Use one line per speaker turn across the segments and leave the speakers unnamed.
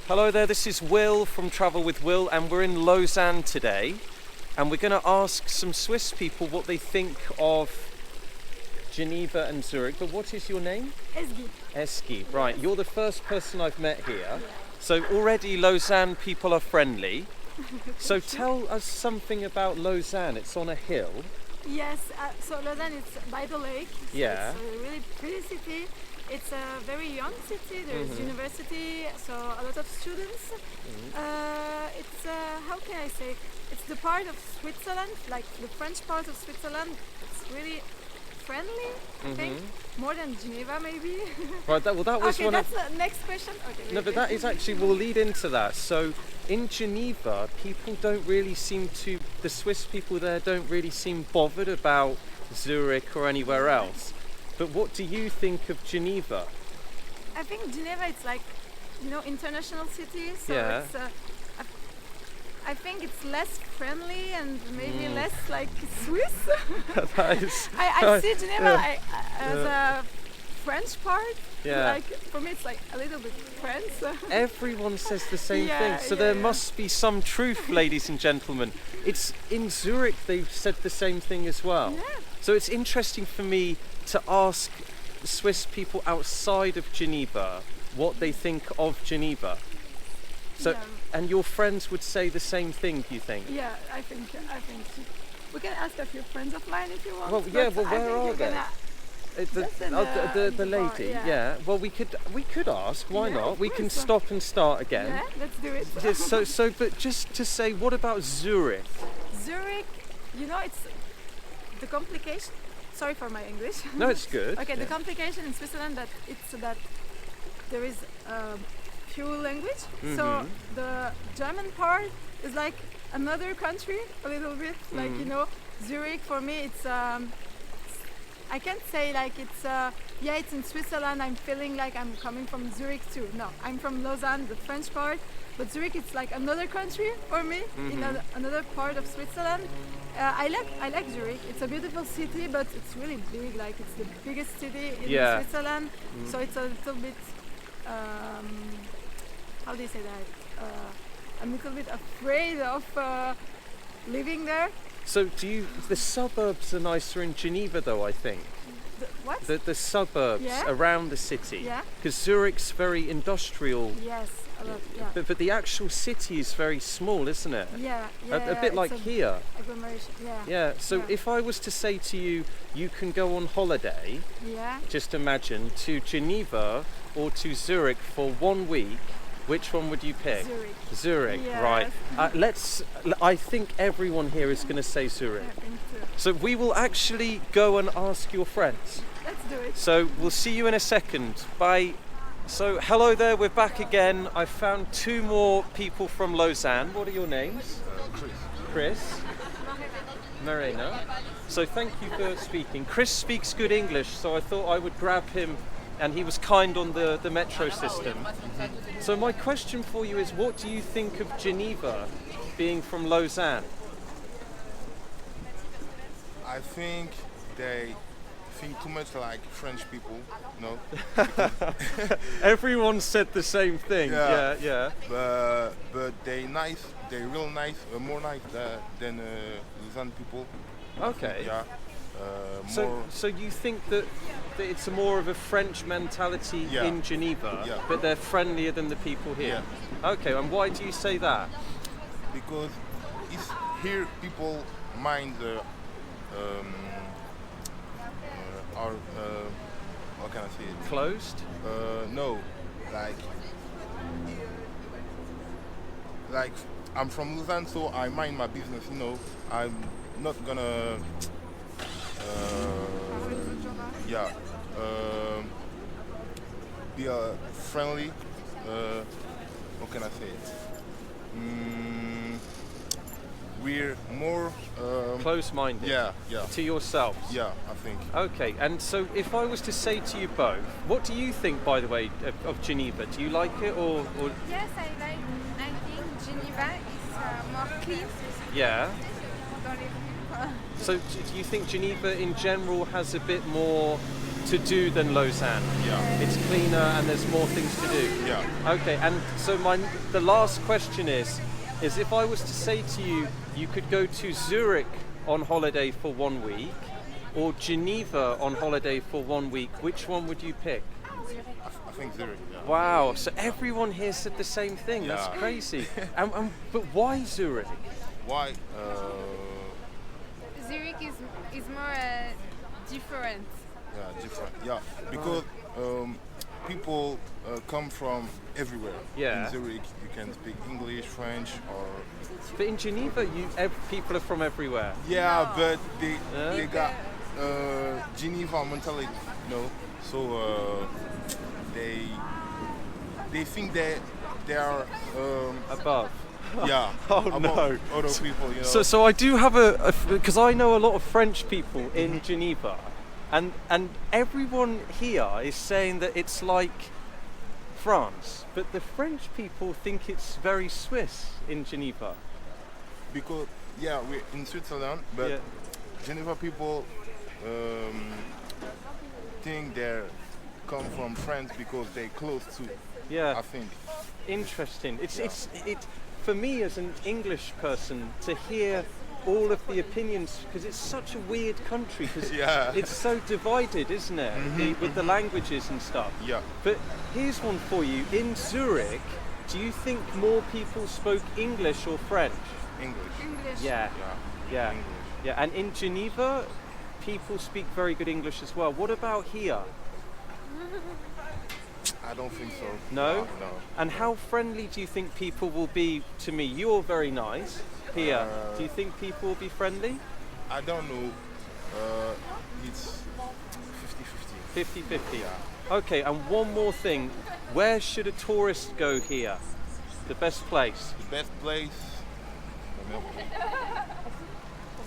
Hello there, this is Will from Travel with Will, and we're in Lausanne today, and we're going to ask some Swiss people what they think of Geneva and Zurich. But what is your name?
Esgi.
Eski, right. You're the first person I've met here. So already Lausanne people are friendly. So tell us something about Lausanne. It's on a hill.
Yes, so Lausanne is by the lake. So
Yeah.
It's a really pretty city. It's a very young city. There's university, so a lot of students. It's how can I say? It's the part of Switzerland, like the French part of Switzerland. It's really friendly, I think, more than Geneva maybe.
Right. That was
Okay,
one.
that's the next question. Okay.
No, but that is actually, we'll lead into that. So in Geneva, people don't really seem to, the Swiss people there don't really seem bothered about Zurich or anywhere else. But what do you think of Geneva?
I think Geneva, it's like, international city. So
Yeah.
it's, I think it's less friendly and maybe less like Swiss.
That is,
I see Geneva as a French part.
Yeah.
Like for me, it's like a little bit French.
everyone says the same
Yeah,
thing. So
yeah,
there
yeah.
must be some truth, ladies and gentlemen. It's in Zurich, they've said the same thing as well.
Yeah.
So it's interesting for me to ask Swiss people outside of Geneva what they think of Geneva. So,
Yeah.
and your friends would say the same thing, do you think?
Yeah, I think we can ask a few friends of mine if you want.
Well, yeah,
but
well,
I
where
think
are
you're
they?
gonna-
The,
Just in
the
the
lady,
bar,
yeah.
yeah.
Well, we could ask. Why
Yeah,
not?
of
We can
course.
stop and start again.
Yeah, let's do it.
Yes, but just to say, what about Zurich?
Zurich, it's the complication. Sorry for my English.
No, it's good.
Okay,
Yeah.
the complication in Switzerland that there is few language. So the German part is like another country a little bit. Like Zurich for me it's I can't say like it's it's in Switzerland. I'm feeling like I'm coming from Zurich too. No, I'm from Lausanne, the French part. But Zurich it's like another country for me, in another part of Switzerland. I like Zurich. It's a beautiful city, but it's really big. Like it's the biggest city in Switzerland. So it's a little bit how do you say that? I'm a little bit afraid of living there.
So the suburbs are nicer in Geneva though, I think.
What?
The suburbs
Yeah?
around the city.
Yeah.
Because Zurich's very industrial.
Yes, a lot. Yeah.
But the actual city is very small, isn't it?
Yeah.
A bit like
it's
here.
Agglomeration. Yeah.
Yeah, so
Yeah.
if I was to say to you, you can go on holiday,
Yeah.
just imagine, to Geneva or to Zurich for 1 week, which one would you pick?
Zurich.
Zurich,
Yes.
right. I think everyone here is going to say Zurich.
I think too.
So we will actually go and ask your friends.
Let's do it.
So we'll see you in a second. Bye. So hello there, we're back again. I found 2 more people from Lausanne. What are your names? Chris. Marina. So thank you for speaking. Chris speaks good English, so I thought I would grab him, and he was kind on the metro system. So my question for you is, what do you think of Geneva, being from Lausanne?
I think they think too much like French people,
Everyone said the same thing.
Yeah.
Yeah.
But they real nice, more nice than Lausanne people.
Okay.
Yeah. More.
So you think that it's more of a French mentality
Yeah.
in Geneva,
Yeah.
but they're friendlier than the people here? Okay, and why do you say that?
Because here people mind how can I say it?
Closed?
No, like I'm from Lausanne, so I mind my business. I'm not gonna be friendly. How can I say it? We're more
Close-minded?
yeah,
To yourselves?
I think.
Okay, and so if I was to say to you both, what do you think, by the way, of Geneva? Do you like it or
Yes, I think Geneva is more clean
yeah?
dans les rues.
So do you think Geneva in general has a bit more to do than Lausanne?
Yeah.
It's cleaner and there's more things to do.
Yeah.
Okay, and so the last question is if I was to say to you, you could go to Zurich on holiday for 1 week or Geneva on holiday for 1 week, which one would you pick?
I think Zurich. Yeah.
Wow, so everyone here said the same thing.
Yeah.
That's crazy. But why Zurich?
Why?
Zurich is more different.
Yeah, different. Yeah, because people come from everywhere.
Yeah.
In Zurich, you can speak English, French, or
But in Geneva, people are from everywhere.
yeah, but they got Geneva mentality, you know. So they think they are
Above.
yeah
Oh,
above
no.
other people, you know.
So I do have because I know a lot of French people in Geneva, and everyone here is saying that it's like France, but the French people think it's very Swiss in Geneva.
Because yeah, we're in Switzerland, but
Yeah.
Geneva people think they come from France because they close to.
Yeah.
I think.
Interesting. It's
Yeah.
it for me as an English person to hear all of the opinions because it's such a weird country because
Yeah.
it's so divided, isn't it? With the languages and stuff.
Yeah.
But here's one for you. In Zurich, do you think more people spoke English or French?
English.
English.
Yeah.
Yeah.
Yeah.
English.
Yeah. And in Geneva, people speak very good English as well. What about here?
I don't think so.
No?
No.
And how friendly do you think people will be to me? You're very nice here. Do you think people will be friendly?
I don't know. It's 50-50.
50-50.
Yeah.
Okay, and one more thing. Where should a tourist go here? The best place?
The best place.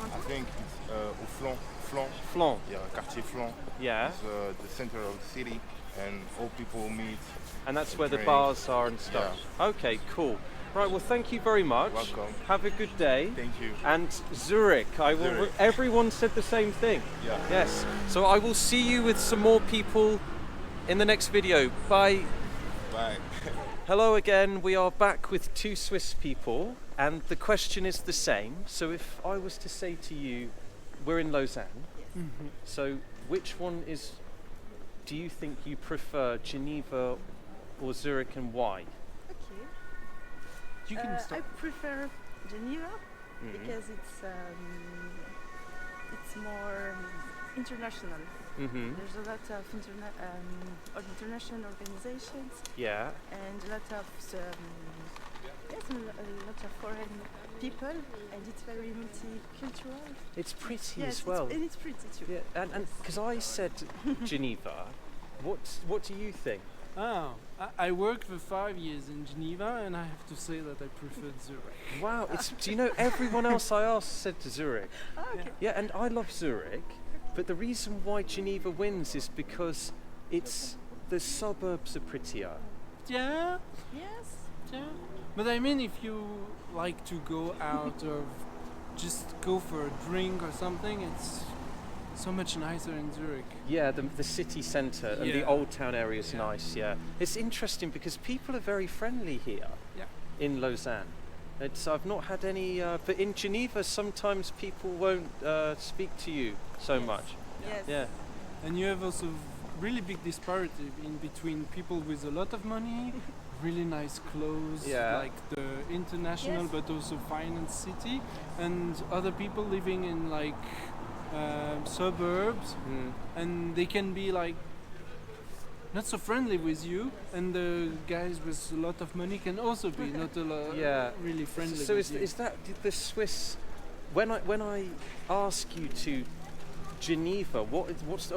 I think it's au Flan. Flan.
Flan.
Yeah, quartier Flan.
Yeah.
It's the center of the city, and all people meet.
And that's where the
drink.
bars are and stuff. Okay, cool. Right, well, thank you very much.
Welcome.
Have a good day.
Thank you.
And Zurich,
Zurich.
everyone said the same thing.
Yeah.
Yes. So I will see you with some more people in the next video. Bye.
Bye.
Hello again. We are back with two Swiss people, and the question is the same. So if I was to say to you, we're in Lausanne. So which one do you think you prefer, Geneva or Zurich, and why?
Okay.
You can
I
start.
prefer Geneva because it's more international.
Mm-hmm.
There's a lot of international organizations
Yeah.
and a lot of a lot of foreign people, and it's very multicultural.
It's pretty
Yes,
as well.
and it's pretty too.
Yeah, and because I said Geneva, what do you think?
Oh, I worked for 5 years in Geneva, and I have to say that I preferred Zurich.
Wow, do you know everyone else I asked said to Zurich?
Oh, okay.
Yeah, and I love Zurich, but the reason why Geneva wins is because the suburbs are prettier.
Yeah,
Yes.
yeah. But I mean, if you like to go out or just go for a drink or something, it's so much nicer in Zurich.
Yeah, the city centre and the
Yeah.
old town area is
Yeah.
nice. Yeah, it's interesting because people are very friendly here
Yeah.
in Lausanne. I've not had any, but in Geneva sometimes people won't speak to you so much.
Yes.
Yeah.
And you have also really big disparity in between people with a lot of money, really nice clothes,
Yeah.
like the international
Yes.
but also finance city, and other people living in like suburbs,
Mm.
and they can be like not so friendly with you, and the guys with a lot of money can also be not a lot
Yeah.
really friendly
So
with you.
is that the Swiss? When I ask you to Geneva, what's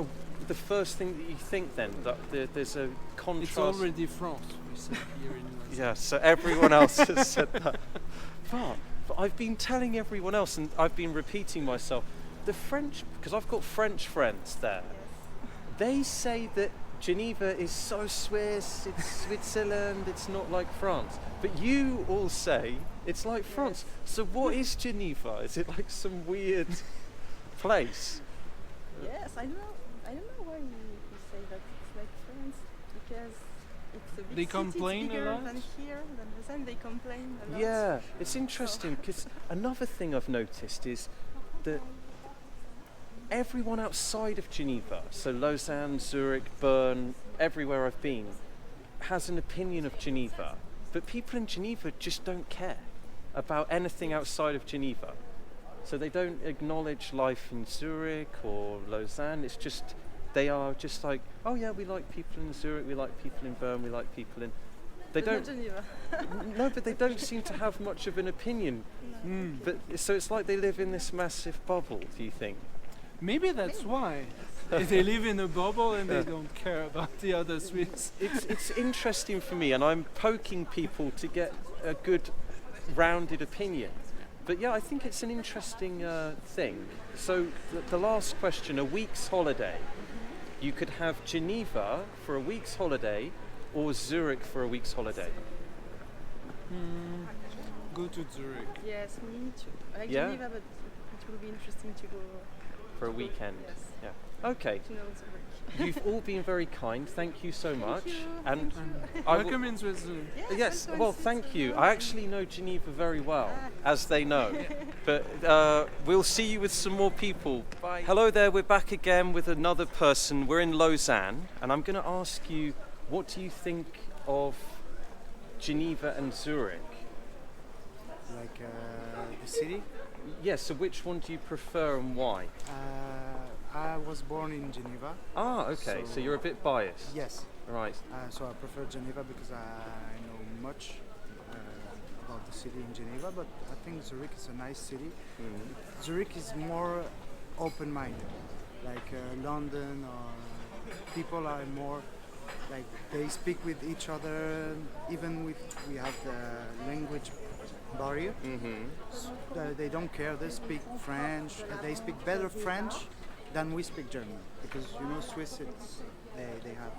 the first thing that you think then? That there's a contrast.
It's already France, we say here in Lausanne.
Yeah. So everyone else has said that. But I've been telling everyone else, and I've been repeating myself. The French, because I've got French friends there. They say that Geneva is so Swiss, it's Switzerland, it's not like France. But you all say it's like France. So what is Geneva? Is it like some weird place.
Yes, I don't know why you say that it's like France, because it's a big
They
city,
complain
it's
a
bigger
lot?
than here, than Lausanne, they complain a lot.
Yeah, it's interesting because another thing I've noticed is that everyone outside of Geneva, so Lausanne, Zurich, Bern, everywhere I've been, has an opinion of Geneva, but people in Geneva just don't care about anything outside of Geneva. So they don't acknowledge life in Zurich or Lausanne. It's just, they are just like, oh yeah, we like people in Zurich, we like people in Bern, we like people in... They
But not
don't...
Geneva.
No, but they don't seem to have much of an opinion. But so it's like they live in this massive bubble, do you think?
Maybe that's why. They live in a bubble and they don't care about the other Swiss.
It's interesting for me, and I'm poking people to get a good rounded opinion. But yeah, I think it's an interesting thing. So the last question, a week's holiday. You could have Geneva for a week's holiday or Zurich for a week's holiday.
Go to Zurich.
Yes, me too. I like
Yeah?
Geneva, but it will be interesting to go
For a weekend.
Yes.
Yeah. Okay.
to know Zurich.
You've all been very kind. Thank you so much.
you.
And I will-
Welcome in Switzerland.
yes,
also in
well, thank you. I actually know Geneva very well,
Ah.
as they know. But we'll see you with some more people. Bye. Hello there, we're back again with another person. We're in Lausanne, and I'm going to ask you, what do you think of Geneva and Zurich?
Like the city.
Yes, so which one do you prefer and why?
I was born in Geneva.
Ah, okay, so you're a bit biased.
Yes.
Right.
So I prefer Geneva because I know much about the city in Geneva, but I think Zurich is a nice city. Zurich is more open-minded, like London, or people are more like they speak with each other. Even with we have the language barrier, they don't care. They speak French. They speak better French than we speak German, because you know Swiss, they have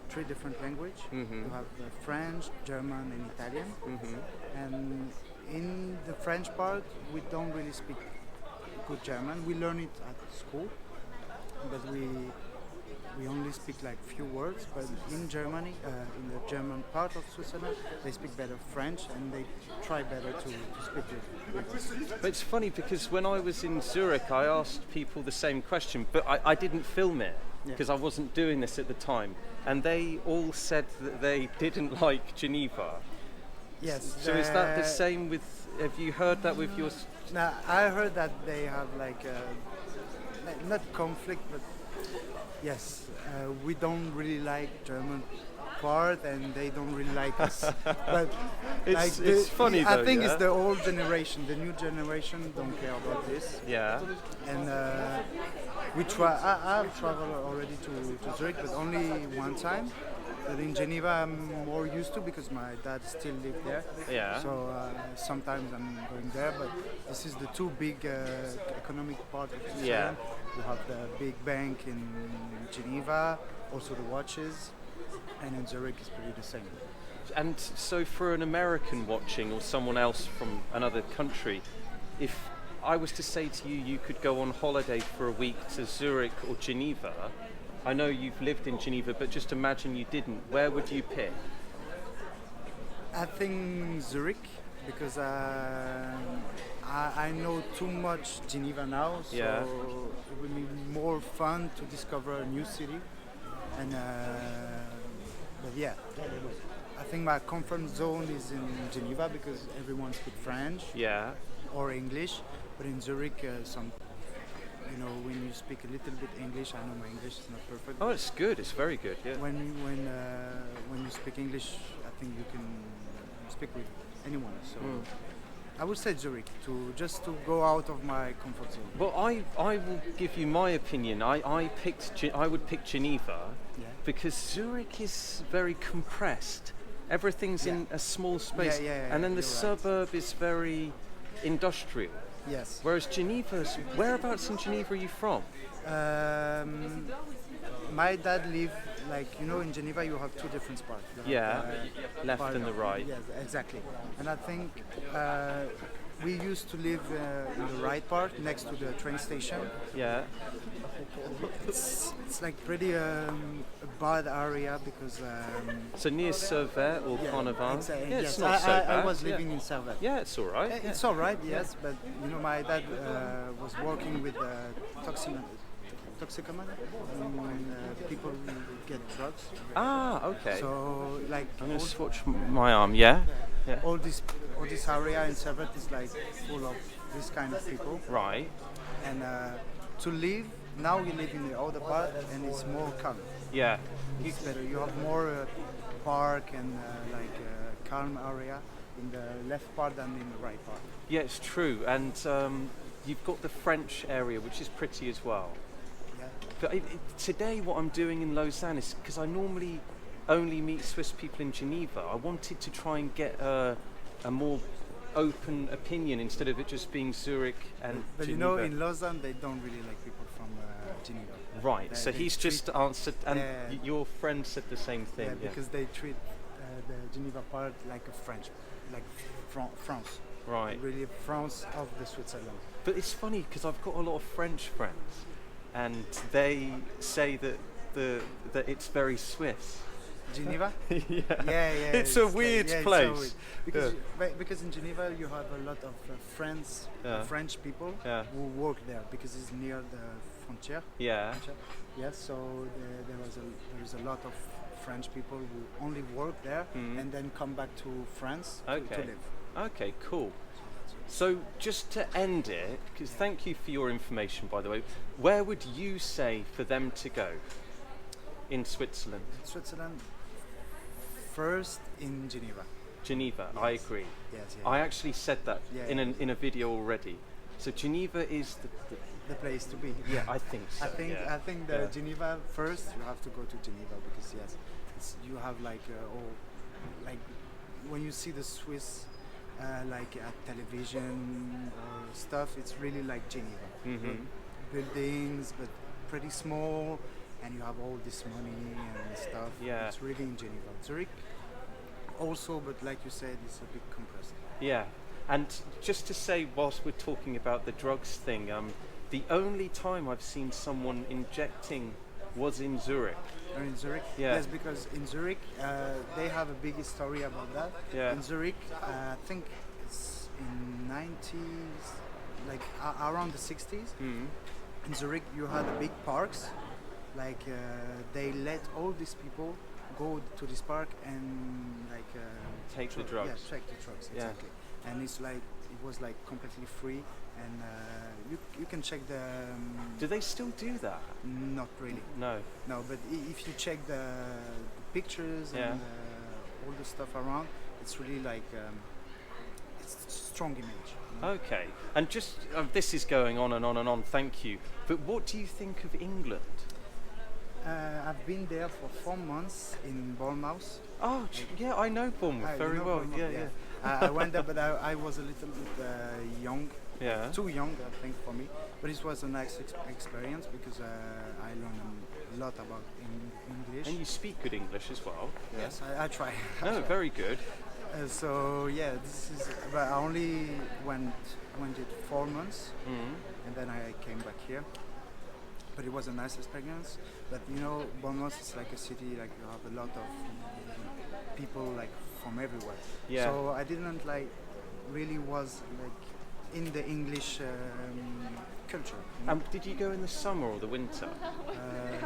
3 different languages. You have French, German, and Italian. And in the French part, we don't really speak good German. We learn it at school, but we only speak like few words. But in Germany, in the German part of Switzerland, they speak better French, and they try better to speak it.
But it's funny because when I was in Zurich, I asked people the same question, but I didn't film it because I wasn't doing this at the time. And they all said that they didn't like Geneva.
Yes.
So is that the same with, have you heard that with your...
Now, I heard that they have like not conflict, but yes, we don't really like German part, and they don't really like us. But
It's funny though,
I think
yeah?
it's the old generation. The new generation don't care about this.
Yeah.
And we try. I've traveled already to Zurich, but only one time. But in Geneva, I'm more used to because my dad still lives there.
Yeah.
So sometimes I'm going there, but this is the 2 big economic part of Switzerland.
Yeah.
You have the big bank in Geneva, also the watches, and in Zurich it's pretty the same.
And so for an American watching or someone else from another country, if I was to say to you, you could go on holiday for a week to Zurich or Geneva, I know you've lived in Geneva, but just imagine you didn't, where would you pick?
I think Zurich, because I know too much Geneva now, so
Yeah.
it will be more fun to discover a new city. And but yeah, I think my comfort zone is in Geneva because everyone speaks French
Yeah.
or English, but in Zurich, when you speak a little bit English, I know my English is not perfect.
Oh, it's good, it's very good, yeah.
When you speak English, I think you can speak with anyone. So I would say Zurich just to go out of my comfort zone.
Well, I will give you my opinion. I would pick Geneva because Zurich is very compressed. Everything's in a small space, and then the
you're right.
suburb is very industrial.
Yes.
Whereas Geneva's, whereabouts in Geneva are you from?
My dad lived, in Geneva you have 2 different spots. You have
Yeah,
the
left
part
and the
of-
right.
Yes, exactly. And I think we used to live in the right part, next to the train station.
Yeah.
It's like pretty a bad area because.
So near Servet or Carnival? Yeah,
yes,
it's not so bad.
I was
yeah.
living in Servet.
Yeah, it's all right.
It's all right, yes, but you know, my dad was working with toxicomane, people who get drugs.
Ah, okay.
So, like,
I'm going to swatch my arm, yeah? Yeah.
all this area in Servet is like full of this kind of people.
Right.
And to live, now we live in the other part, and it's more calm.
Yeah.
It's better. You have more park and calm area in the left part than in the right part.
Yeah, it's true. And you've got the French area, which is pretty as well.
Yeah.
But today what I'm doing in Lausanne is, because I normally only meet Swiss people in Geneva, I wanted to try and get a more open opinion instead of it just being Zurich and
But
Geneva.
you know, in Lausanne, they don't really like people from Geneva.
Right, so
they
he's just answered, and
Yeah.
your friend said the same thing.
Yeah, because they treat the Geneva part like a French, like France.
Right.
Really France of the Switzerland.
But it's funny because I've got a lot of French friends, and they say that that it's very Swiss.
Geneva?
Yeah.
Yeah.
It's a weird
it's so
place.
weird. Because in Geneva you have a lot of French people who work there because it's near the frontier.
Yeah.
Yes, so there is a lot of French people who only work there and then come back to France to live.
Okay, cool. So just to end it, because thank you for your information, by the way, where would you say for them to go in Switzerland?
Switzerland, first in Geneva.
Geneva,
Yes.
I agree.
Yes,
I actually said that
Yeah,
in a video already. So Geneva is
the place to be.
yeah, I think so.
I think
Yeah.
Geneva first. You have to go to Geneva because you have like when you see the Swiss like at television or stuff, it's really like Geneva. Buildings, but pretty small, and you have all this money and stuff.
Yeah.
It's really in Geneva. Zurich also, but like you said, it's a bit compressed.
Yeah, and just to say, whilst we're talking about the drugs thing, the only time I've seen someone injecting was in Zurich.
Or in Zurich?
Yeah.
Yes, because in Zurich they have a big story about that.
Yeah.
In Zurich, I think it's in 90s, like around the 60s. In Zurich, you had big parks. Like they let all these people go to this park and like
Take the drugs.
Yeah, take the drugs.
Yeah.
Exactly. And it was like completely free, and you can check the.
Do they still do that?
Not really.
No.
No, but if you check the pictures
Yeah.
and all the stuff around, it's really like it's a strong image. You know?
Okay, and just this is going on and on and on. Thank you. But what do you think of England?
I've been there for 4 months in Bournemouth.
Oh, yeah, I know Bournemouth
You
very
know
well.
Bournemouth,
Yeah.
I went there, but I was a little bit young.
Yeah.
Too young, I think, for me. But it was a nice experience because I learned a lot about English.
And you speak good English as well.
Yes, I try.
No, very good.
So yeah, this is. But I only went it 4 months, and then I came back here. But it was a nice experience. But you know, Bournemouth is like a city. Like you have a lot of people like from everywhere.
Yeah.
So I didn't like really was like in the English culture. You know?
Did you go in the summer or the winter?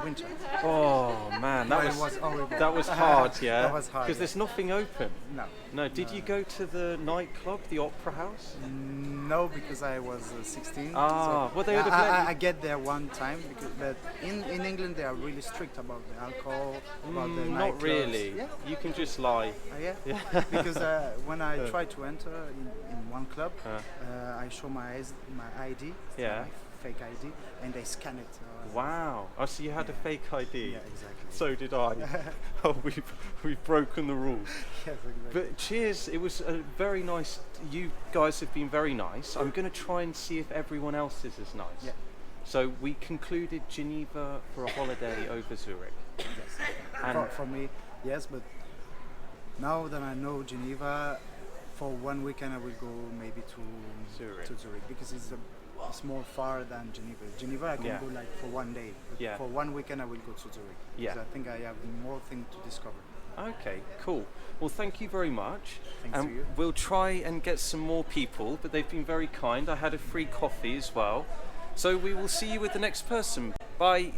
Winter.
Oh man, that
It was horrible.
that was hard. Yeah.
That was hard,
Because
yeah.
there's nothing open.
No.
No. Did you go to the nightclub, the Opera House?
No, because I was 16.
Ah, well, they would have let you-
I get there one time, but in England they are really strict about the alcohol, about the
Not
nightclubs.
really.
Yeah.
You can just lie.
Yeah. Because when I tried to enter in one club, I show my ID,
Yeah.
my fake ID, and they scan it.
Wow. Oh, so you had a fake ID.
Yeah, exactly.
So did I. Oh, we've broken the rules.
Yes, exactly.
But cheers, it was a very nice. You guys have been very nice. I'm going to try and see if everyone else is as nice.
Yeah.
So we concluded Geneva for a holiday over Zurich.
Yes.
And
For me, yes, but now that I know Geneva, for one weekend I will go maybe to
Zurich.
Zurich because it's more far than Geneva. Geneva I can
Yeah.
go like for one day. But
Yeah.
for one weekend I will go to Zurich.
Yeah.
Because I think I have more things to discover.
Okay, cool. Well, thank you very much.
Thanks to you.
We'll try and get some more people, but they've been very kind. I had a free coffee as well. So we will see you with the next person. Bye.